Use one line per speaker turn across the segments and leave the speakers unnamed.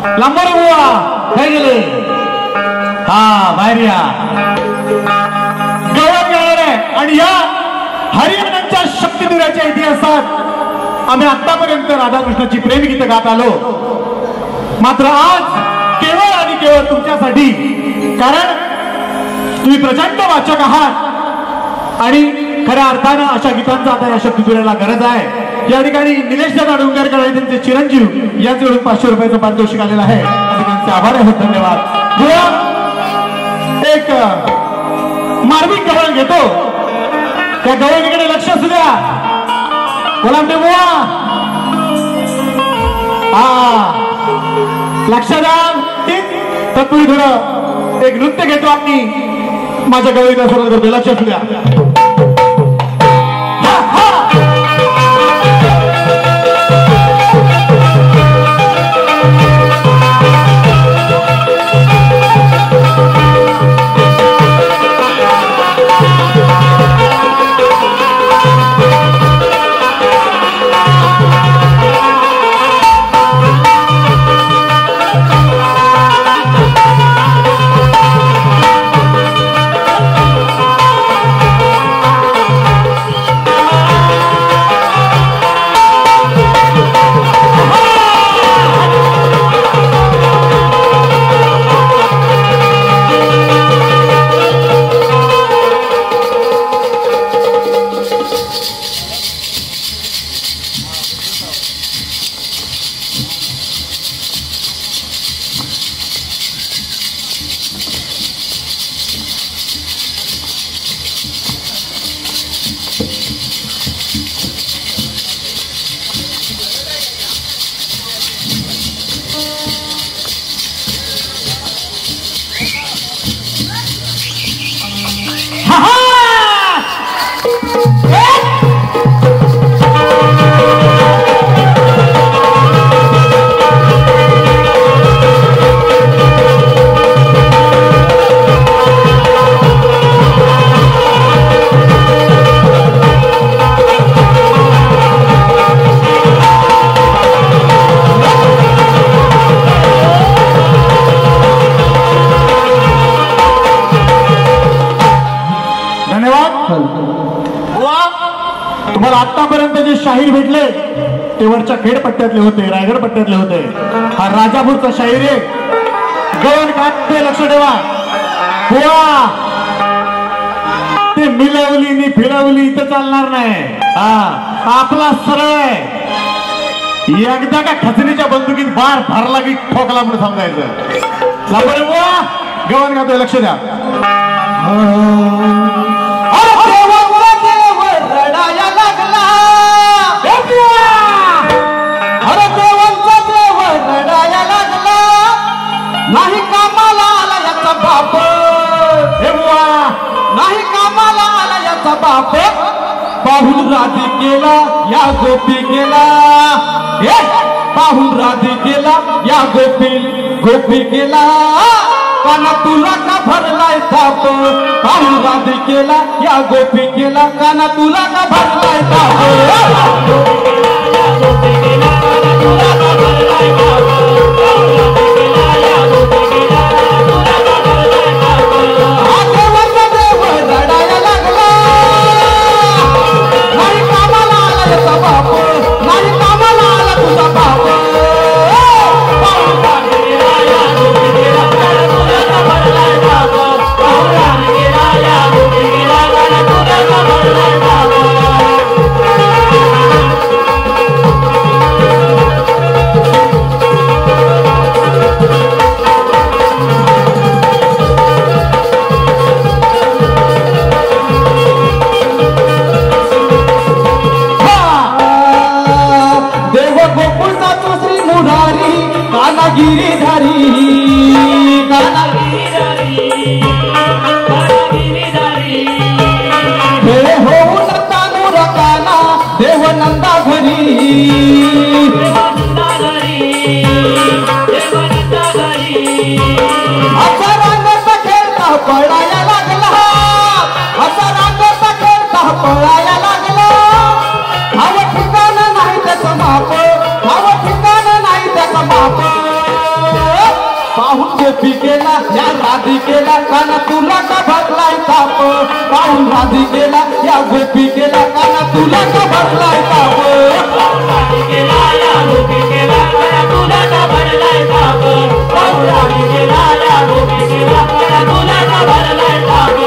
लांबोरे बुवा काय गेले? हा बाहेर या. गवळण गाणार आहे आणि या हरिहरांच्या शक्तिधुराच्या इतिहासात आम्ही आतापर्यंत राधाकृष्णाची प्रेमगीतं गात आलो. मात्र आज केवळ आणि केवळ तुमच्यासाठी, कारण तुम्ही प्रचंड वाचक आहात आणि खऱ्या अर्थानं अशा गीतांचा आता या शक्तिधुराला गरज आहे. या ठिकाणी निलेश दादा डोंगरकर आणि त्यांचे चिरंजीव यांच्याकडून 500 रुपयाचं पारितोषिक आलेलं आहे. त्यांचे आभार आहेत. धन्यवाद. एक मार्मिक गवळण घेतो. त्या गवळणीकडे लक्ष असू द्या. बोला बुवा. हा लक्ष द्या. तत्पूर्वी थोडं एक नृत्य घेतो आणि माझ्या गवळीला सुरुवात करतो. लक्ष असू द्या. तुम्हाला आतापर्यंत जे शाहीर भेटले ते वरच्या खेड पट्ट्यातले होते, रायगड पट्ट्यातले होते. हा राजापूरचा शाहीर आहे. गवळण काय लक्ष ठेवा. बुवा ते मिळवली फिरवली इथं चालणार नाही. हा आपला सरळ आहे. एकदा का खचणीच्या बंदुकीत बार भरला की ठोकला म्हणून समजायचं. लांबरे बुवा गवळण गातोय. लक्ष द्या.
नाही कामाला आला याचा बाप. नाही कामाला आला याचा बाप. पाहून राधी केला या गोपी केला. पाहून राधी केला या गोपी केला. काना तुला का भरलाय ताप. पाहून राधी केला या गोपी केला. काना तुला का भरलाय ताप. पाहून गोपी केला या राधिकेला काना तुला का भरलाय ताप पाहून राधिकेला या गोपी केला काना तुला का भरलाय ताप
राधिकेला या गोपी केला काना तुला का भरलाय ताप पाहून राधिकेला या गोपी केला काना तुला का भरलाय ताप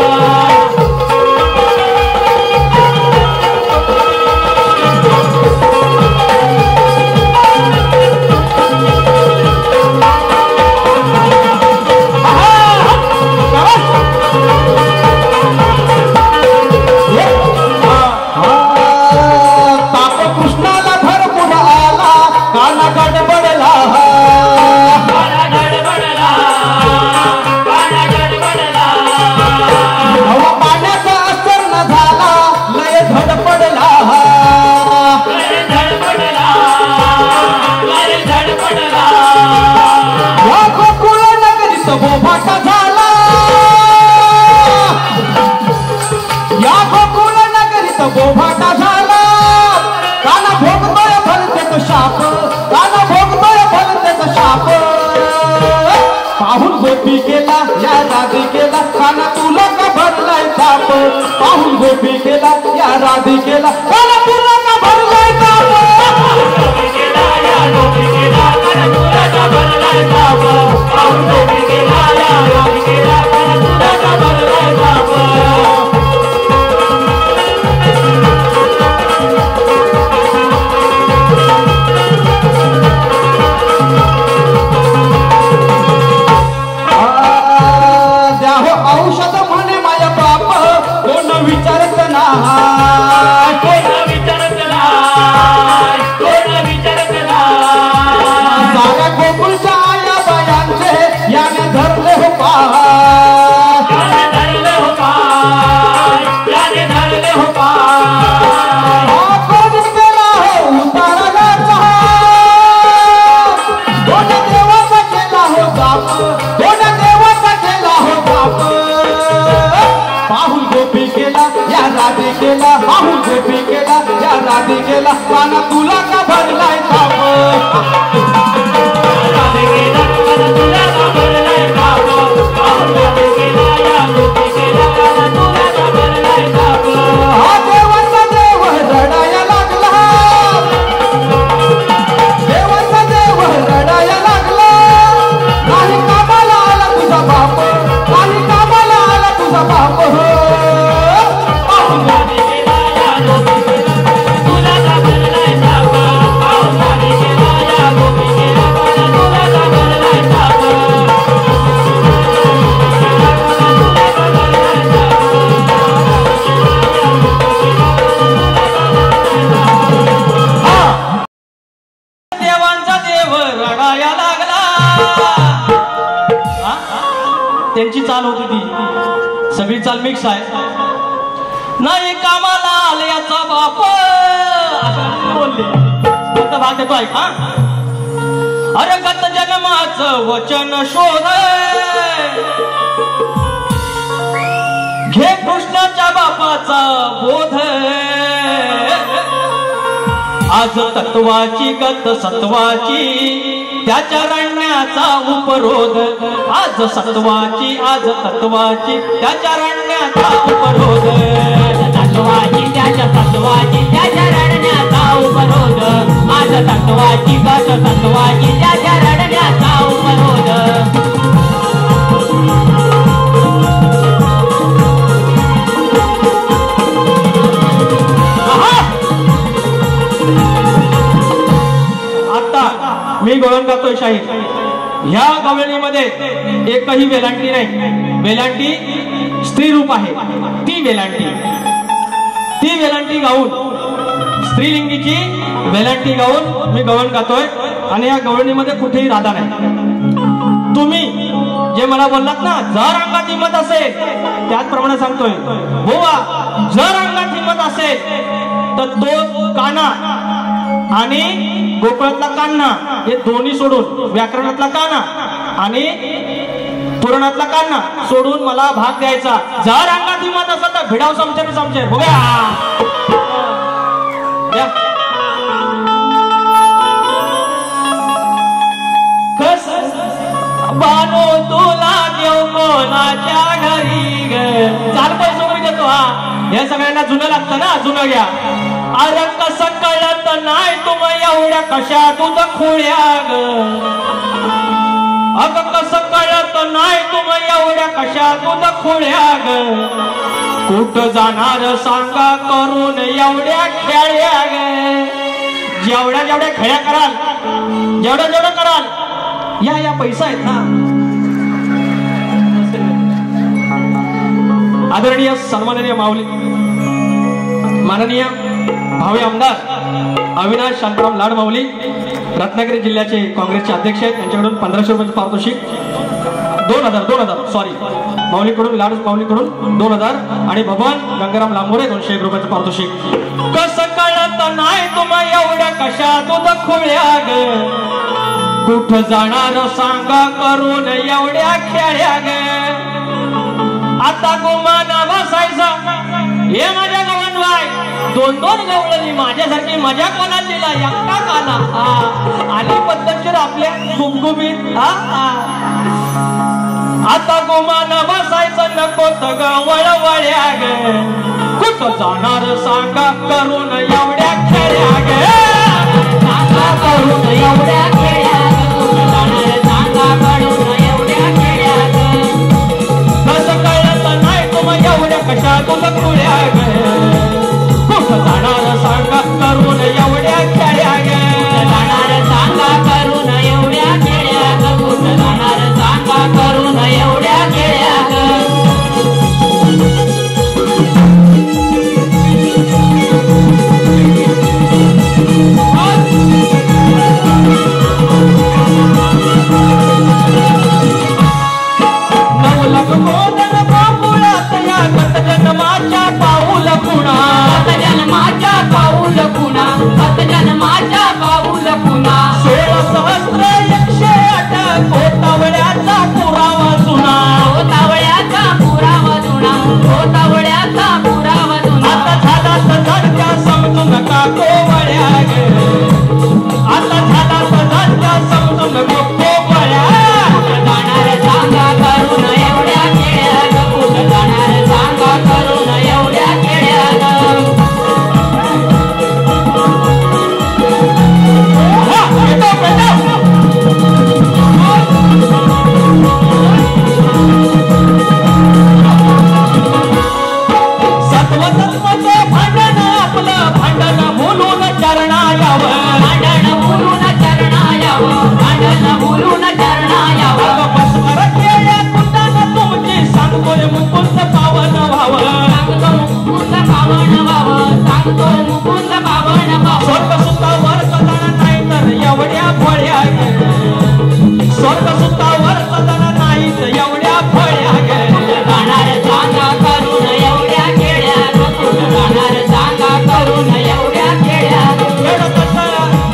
पाहून गोपी केला या राधिकेला काना तुला का भरलाय ताप पाहून गोपी केला या राधिकेला काना तुला का भरलाय ताप
गोपी केला या गोपी केला काना तुला का भरलाय ताप पाहून गोपी केला या गोपी केला काना तुला का भरलाय ताप
औषध म्हणे माया बाप कोण विचारत नाही
कोण विचारत नाही कोण विचारत नाही
साऱ्या गोकुळच्या आया बायांचे याने धरले हो पाय
याने धरले हो पाय याने धरले हो पाय
कोण केला हो उतारण्याचा कोण देवाचा केला हो बाप कोण देवाचा केला हो बाप पाहून गोपी केला या राधिकेला पाहून गोपी केला या राधिकेला काना तुला का भरलाय ताप
राधिकेला काना तुला का भरलाय ताप पाहून राधिकेला या गोपी केला काना तुला का भरलाय ताप
हा देवाचा देव रडाया लागला देवाचा देव रडाया लागला नाही कामाला आला तुझा बाप नाही कामाला आला तुझा बाप
पाहून राधिकेला या गोपी केला काना तुला का भरलाय ताप पाहून राधिकेला या गोपी केला काना तुला का भरलाय ताप
देवांचा देव रडाया लागला त्यांची चाल होती ती सगळी चाल मिक्स आहे नाही कामाला आल्याचा बाप असं बोलले फक्त भाग देतो ऐक हा अरे गत जन्माचं वचन शोध घे कृष्णाच्या बापाचा बोध आज तत्वाची गत सत्वाची त्याच्या रण्याचा उपरोध आज सत्वाची आज तत्वाची त्याच्या रण्याचा उपरोध
तत्वाची त्याच्या तत्वाची त्याच्या रडण्याचा उपरोध आज तत्वाची गत तत्वाची त्याच्या रडण्याचा उपरोध
मी गवळण गातोय शाहीर ह्या गवळणीमध्ये एकही वेलांटी नाही वेलांटी स्त्री रूप आहे ती वेलांटी गाऊन स्त्रीलिंगीची वेलांटी गाऊन मी गवळण गातोय आणि या गवळणीमध्ये कुठेही राधा नाही तुम्ही जे मला बोललात ना जर अंगात हिंमत असेल त्याचप्रमाणे सांगतोय बोवा जर अंगात हिंमत असेल तर तो काना आणि गोकुळातला कान्हा हे दोन्ही सोडून व्याकरणातला काना आणि पुराणातला कान्हा सोडून मला भाग द्यायचा जर अंगात हिंमत असेल तर भिडाव समचर बघूया कस बानो हे सगळ्यांना जुनं लागतं ना, जुनं घ्या. अरे कसं कळत नाही तुम एवढ्या कशा दूध खोळ्या ग. अग कसं कळत नाही तुम एवढ्या कशा दूध खोळ्या ग. कुठं जाणार सांगा करून एवढ्या खेळ्या ग. जेवढ्या जेवढ्या खेळ्या कराल, जेवढं जेवढं कराल, या पैसा आहेत ना. आदरणीय सन्माननीय माऊली, माननीय भावी आमदार अविनाश शांताराम लाड माऊली, रत्नागिरी जिल्ह्याचे काँग्रेसचे अध्यक्ष आहेत. त्यांच्याकडून 1500 रुपयाचं पारितोषिक, 2000 सॉरी, माऊलीकडून लाड माऊलीकडून 2000 आणि भगवान गंगाराम लांबोरे 201 रुपयाचं पारितोषिक. कसं कळत नाही तुम्हा एवढ्या कशा दूध खोळ्या ग. कुठं जाणार सांगा करून एवढ्या खेळ्या ग. आता गुमाना बसायचा हे माझ्या गवण वाय. 2-2 गवळणी माझ्यासारखी मजा कोणा दिला, एकटा काना आणि पद्धतशीर आपल्या गुमगुमीत. आता गुमाना बसायचं नको तर वळवळ्या ग. कुठं जाणार सांगा करून एवढ्या खेळ्या ग. सांगा करून एवढ्या खेळ्या ग. कुठं जाणार सांगा करून एवढ्या खेळ्या ग. कसं कळत नाही तुम एवढ्या कशा तुला खुळ्या ग. कुठं जाणार सांगा करून एवढ्या खेळ्या ग. जाणार सांगा करून एवढ्या खेळ्या ग. कुठं जाणार सांगा करून एवढ्या खेळ्या ग. जन्माच्या पाऊल खुणा, जन्माच्या पाऊल खुणा, जन्माच्या पाऊल खुणा. 16,108 कोतावळ्याचा पुरावा जुना, कोतावळ्याचा पुरावा जुना, कोतावळ्याचा पुरावा जुना. आता झाला सजाच्या समजू नका कोवळ्या ग. आता झाला सजाच्या समजू नको कोवळ्या. जाणार सांगा करून एवढ्या खेळ्या ग. कुठं जाणार सांगा करून एवढ्या खेळ्या ग. सत्वतत्वाचं भांडण आपलं भांडण बोलून चरणा यावं. भांडण बोलून चरणा यावं. भांडण बोलून चरणा यावं. बसवर केल्या कुटानं तुमची सांगतोय मुकुंद पावन व्हावं. सांगतो मुकुंद पावन व्हावं. सांगतो मुकुंद पावन व्हावं. स्वर्ग सुतावर सदन नाही तर एवढ्या फळ्या ग. स्वर्ग सुतावर सदन नाही तर एवढ्या फळ्या ग. जाणार सांगा करून एवढ्या खेळ्या ग. कुठं जाणार सांगा करून एवढ्या खेळ्या ग.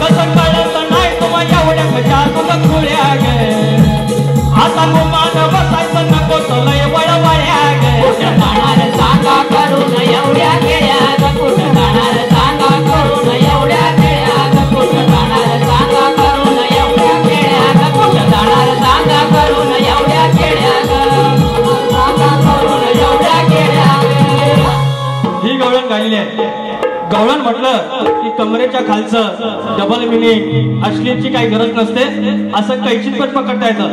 कसं कळत नाही तुम्हा एवढ्या कशा तुला खुळ्या ग. आता गुमान बसायचं नको लय वळवळ्या ग. कुठं जाणार सांगा करून एवढ्या खेळ्या ग. कुठं जाणार सांगा करून एवढ्या खेळ्या ग. कुठं जाणार सांगा करून एवढ्या खेळ्या ग. कुठं जाणार सांगा करून एवढ्या खेळ्या ग. सांगा करून एवढ्या खेळ्या ग. ही गवळण गायलेली आहे. गवळण म्हटलं की कमरेच्या खालचं डबल मिनिंग, अश्लीलची काही गरज नसते. असं कैचित पण पकडता येतं.